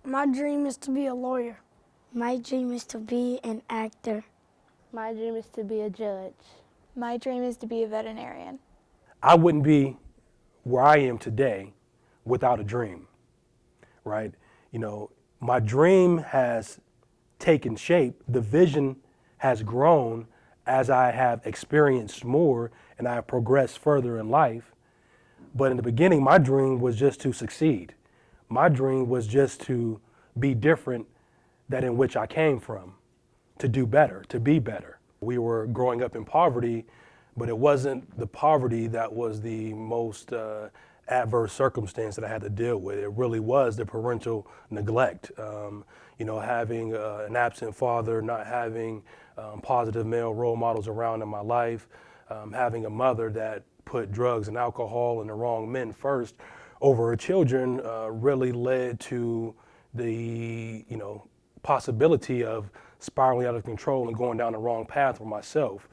My dream is to be a lawyer. My dream is to be an actor. My dream is to be a judge. My dream is to be a veterinarian. I wouldn't be where I am today without a dream, right? You know, my dream has taken shape. The vision has grown as I have experienced more and I have progressed further in life. But in the beginning, my dream was just to succeed. My dream was just to be different than in which I came from, to do better, to be better. We were growing up in poverty, but it wasn't the poverty that was the most adverse circumstance that I had to deal with. It really was the parental neglect. Having an absent father, not having positive male role models around in my life, having a mother that put drugs and alcohol and the wrong men first over her children really led to the possibility of spiraling out of control and going down the wrong path for myself.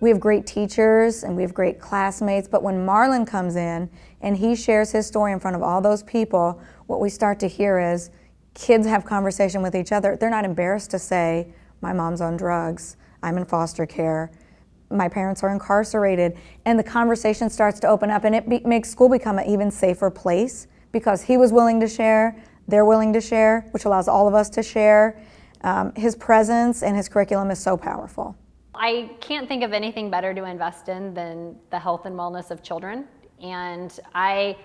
We have great teachers and we have great classmates, but when Marlon comes in and he shares his story in front of all those people, what we start to hear is kids have conversation with each other. They're not embarrassed to say, my mom's on drugs, I'm in foster care, my parents are incarcerated, and the conversation starts to open up, and it makes school become an even safer place because he was willing to share, they're willing to share, which allows all of us to share. His presence and his curriculum is so powerful. I can't think of anything better to invest in than the health and wellness of children. And I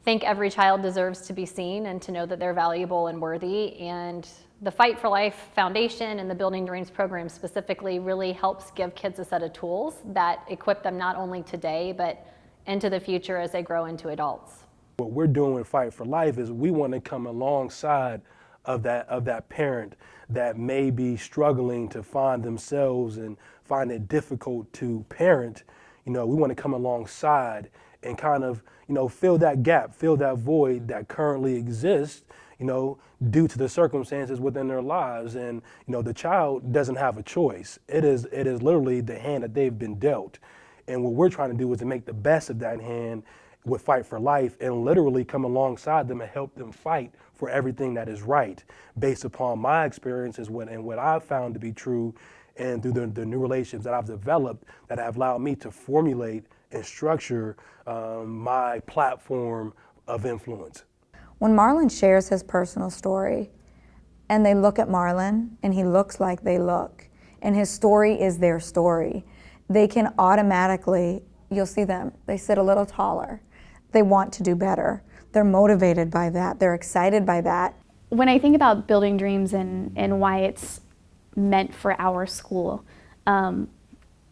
think every child deserves to be seen and to know that they're valuable and worthy. And the Fight for Life Foundation and the Building Dreams program specifically really helps give kids a set of tools that equip them not only today, but into the future as they grow into adults. What we're doing with Fight for Life is we want to come alongside of that parent that may be struggling to find themselves and find it difficult to parent. We want to come alongside and kind of, fill that gap, fill that void that currently exists, due to the circumstances within their lives. And, the child doesn't have a choice. It is literally the hand that they've been dealt. And what we're trying to do is to make the best of that hand with Fight for Life and literally come alongside them and help them fight for everything that is right based upon my experiences and what I've found to be true and through the new relationships that I've developed that have allowed me to formulate and structure my platform of influence. When Marlon shares his personal story and they look at Marlon and he looks like they look and his story is their story, they can automatically, you'll see them, they sit a little taller. They want to do better. They're motivated by that. They're excited by that. When I think about Building Dreams and why it's meant for our school,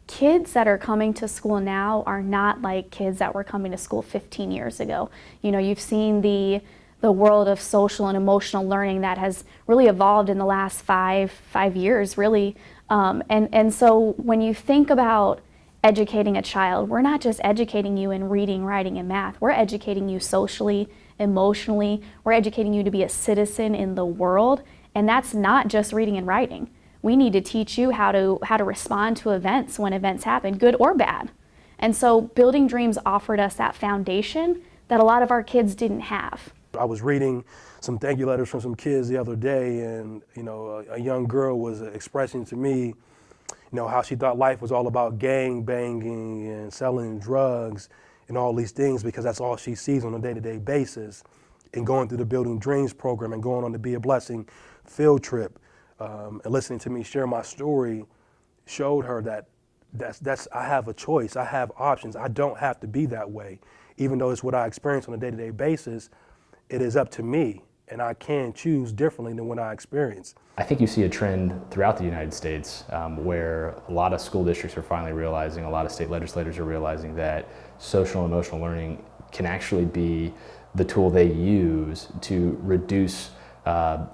kids that are coming to school now are not like kids that were coming to school 15 years ago. You've seen the world of social and emotional learning that has really evolved in the last five years, really. And so when you think about educating a child, we're not just educating you in reading, writing, and math. We're educating you socially, emotionally. We're educating you to be a citizen in the world, and that's not just reading and writing. We need to teach you how to respond to events when events happen, good or bad. And so Building Dreams offered us that foundation that a lot of our kids didn't have. I was reading some thank you letters from some kids the other day, and a young girl was expressing to me how she thought life was all about gang banging and selling drugs and all these things because that's all she sees on a day-to-day basis. And going through the Building Dreams program and going on the Be a Blessing field trip and listening to me share my story showed her that I have a choice, I have options, I don't have to be that way. Even though it's what I experience on a day-to-day basis, it is up to me and I can choose differently than what I experience. I think you see a trend throughout the United States where a lot of school districts are finally realizing, a lot of state legislators are realizing that social and emotional learning can actually be the tool they use to reduce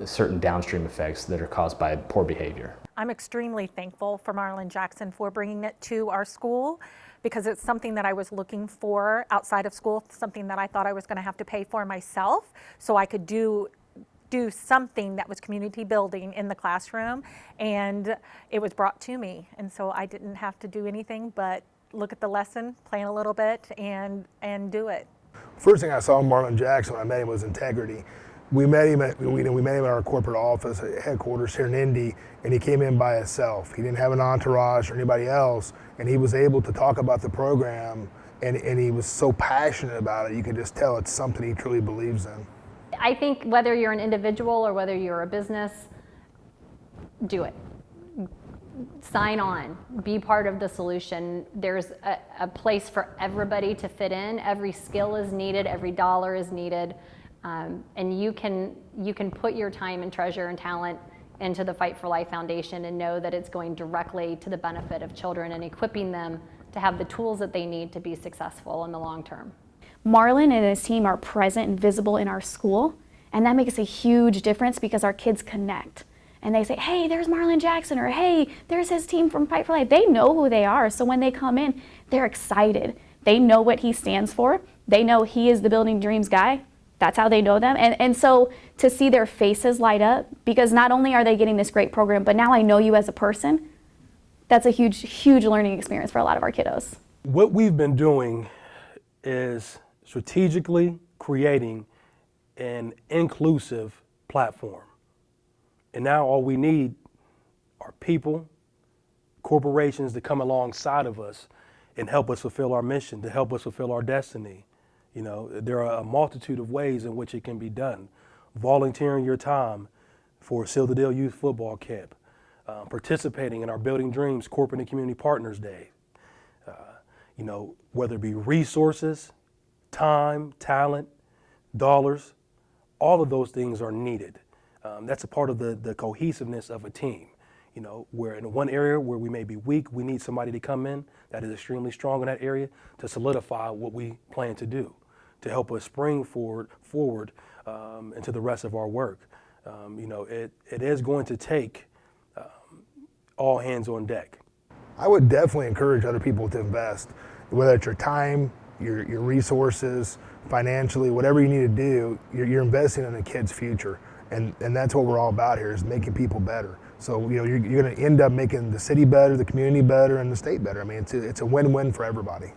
certain downstream effects that are caused by poor behavior. I'm extremely thankful for Marlon Jackson for bringing it to our school because it's something that I was looking for outside of school, something that I thought I was going to have to pay for myself so I could do something that was community building in the classroom, and it was brought to me, and so I didn't have to do anything but look at the lesson, plan a little bit, and do it. First thing I saw in Marlon Jackson when I met him was integrity. We met him at our corporate office at headquarters here in Indy, and he came in by himself. He didn't have an entourage or anybody else, and he was able to talk about the program, and he was so passionate about it. You could just tell it's something he truly believes in. I think whether you're an individual or whether you're a business, do it. Sign on, be part of the solution. There's a place for everybody to fit in. Every skill is needed, every dollar is needed, and you can put your time and treasure and talent into the Fight for Life Foundation and know that it's going directly to the benefit of children and equipping them to have the tools that they need to be successful in the long term. Marlon and his team are present and visible in our school, and that makes a huge difference because our kids connect. And they say, hey, there's Marlon Jackson, or hey, there's his team from Fight for Life. They know who they are, so when they come in, they're excited. They know what he stands for. They know he is the Building Dreams guy. That's how they know them. And so to see their faces light up, because not only are they getting this great program, but now I know you as a person, that's a huge, huge learning experience for a lot of our kiddos. What we've been doing is strategically creating an inclusive platform. And now all we need are people, corporations to come alongside of us and help us fulfill our mission, to help us fulfill our destiny. You know, there are a multitude of ways in which it can be done. Volunteering your time for Seal the Deal Youth Football Camp, participating in our Building Dreams Corporate and Community Partners Day. You know, whether it be resources, time, talent, dollars, all of those things are needed. That's a part of the cohesiveness of a team. You know, where in one area where we may be weak, we need somebody to come in that is extremely strong in that area to solidify what we plan to do, to help us spring forward into the rest of our work. You know, it is going to take all hands on deck. I would definitely encourage other people to invest, whether it's your time, your resources, financially, whatever you need to do, you're investing in a kid's future. And that's what we're all about here, is making people better. So, you know, you're going to end up making the city better, the community better, and the state better. I mean, it's a win-win for everybody.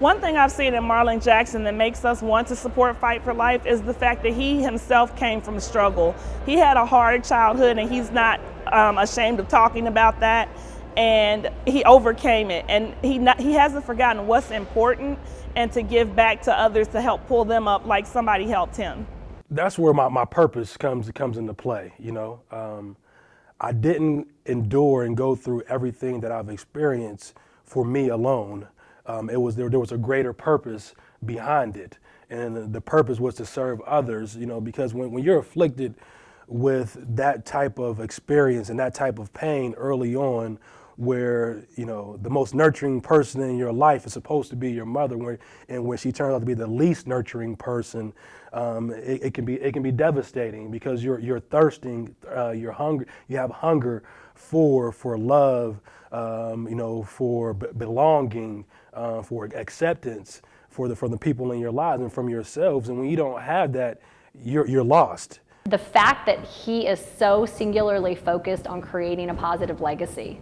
One thing I've seen in Marlon Jackson that makes us want to support Fight for Life is the fact that he himself came from a struggle. He had a hard childhood, and he's not ashamed of talking about that. And he overcame it, and he hasn't forgotten what's important, and to give back to others to help pull them up like somebody helped him. That's where my purpose comes into play. You know, I didn't endure and go through everything that I've experienced for me alone. There was a greater purpose behind it, and the purpose was to serve others. You know, because when you're afflicted with that type of experience and that type of pain early on, where, you know, the most nurturing person in your life is supposed to be your mother, and when she turns out to be the least nurturing person, it can be devastating, because you're thirsting, you're hungry, you have hunger for love, you know, for belonging, for acceptance, from the people in your lives and from yourselves. And when you don't have that, you're lost. The fact that he is so singularly focused on creating a positive legacy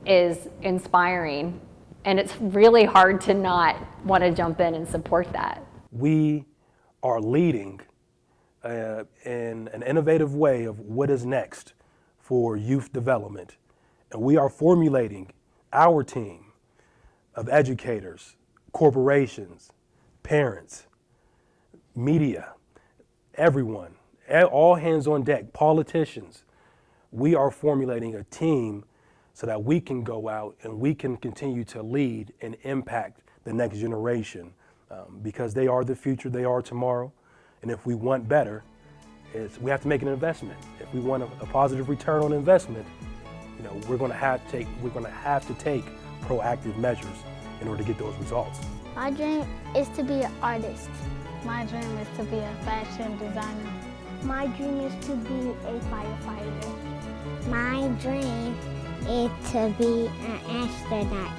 is inspiring, and it's really hard to not want to jump in and support that. We are leading in an innovative way of what is next for youth development, and we are formulating our team of educators, corporations, parents, media, everyone, all hands on deck, politicians. We are formulating a team so that we can go out and we can continue to lead and impact the next generation, because they are the future, they are tomorrow. And if we want better, we have to make an investment. If we want a positive return on investment, you know, we're going to have to take proactive measures in order to get those results. My dream is to be an artist. My dream is to be a fashion designer. My dream is to be a firefighter. My dream is to be an astronaut.